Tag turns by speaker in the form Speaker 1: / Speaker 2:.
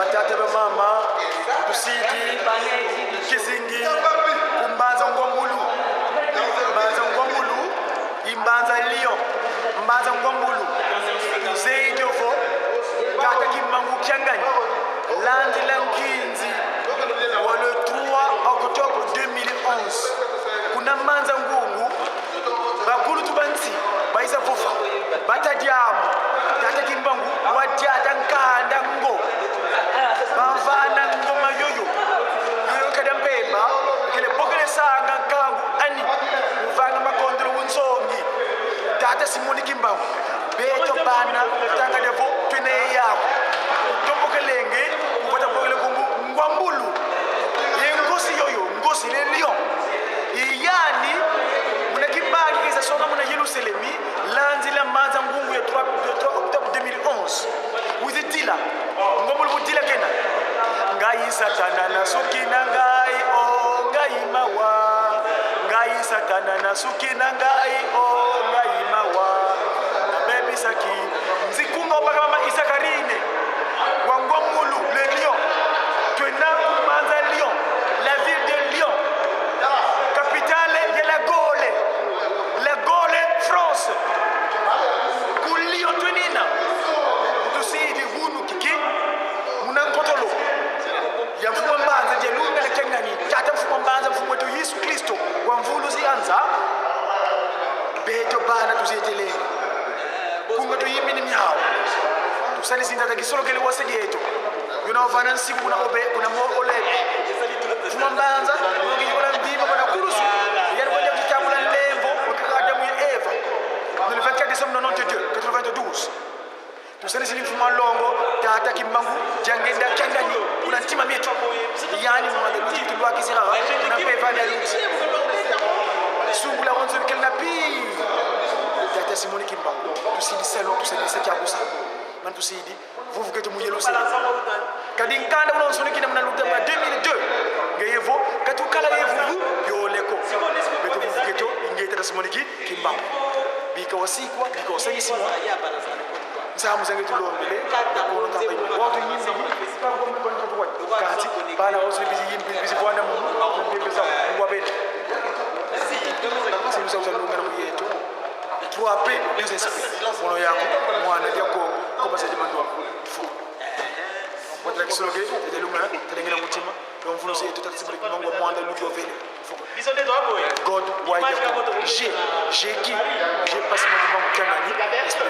Speaker 1: batate ba mama tusidi kizingi kumbanza ngombulu imbanza lion mbanza ngombulu zeidofo kata kimangu kiangani lundi lankinzi wa le 3 octobre 2011 kuna manza ngungu bakulu tubanzi baisa fofa batadiamu tata kimbangu wadiata nkanda ngo bavana ngoma yoyo kadampemba kele bokele sanga kangu ani uvanga makondro unsongi tata simoni kimbangu beto bana tanga devo twene yako tobokelenge ubata bokele kungu ngwambulu yengosi yoyo ngosi le lion iyani muna kimbali kisa songa muna Yerusalemi lundi la manza ngungu ya 3 octobre 2011 uzitila ngomulu kutila kena ngai satana nasukina ngai o ngai mawa ngai satana nasukina ngai o ngai mawa na bebi saki nzikunga opaka mama isakarine wangomulu le lion twena kumanza lion la ville de Lyon capitale de la Gaule France kulio twenina tusidi hunu kiki munankotolo ya mfumo mbanza je lunga na kengani tata mfumo mbanza mfumo wetu Yesu Kristo wa mvulu zianza beto bana tuzietele kunga tuyimbi ni miao tusali sinza takisolo kele wasedi yetu yunavana nsiku kuna obe kuna mo ole mfumo mbanza ngi yola mbiba kuna kurusu yari kwenda kutamula lembo wakadamu ya Eva le 24 décembre 92 tusali sili mfumo longo tata kimangu jangenda kangani kuna ntima mietu yani mwanda luti tulwa kisira na peva na luti sungula wanzo kelna pi tata simoni kimbangu tusidi selo tusidi sekyakusa man tusidi vuvu ketu mu Yerusalem kadi nkanda uno nsoni kina mnaluta ba 2002 ngeyevo katukala yevu yoleko beto vuvu ketu ingeta simoni kimbangu bika wasikwa bika wasayisimwa nsamu zange tulombele nakono tamba ino watu nyingi pango mbona tuwa kati bana wasu bizi bwana mbeza mwabele simu sauza lunga na yetu tuape business mono yako mwana yako koma sa demando fu wala kisologe de lunga telengena mutima donc vous nous êtes tout à fait mango mwanda lujo vele God why j'ai qui j'ai passé mon moment canani esprit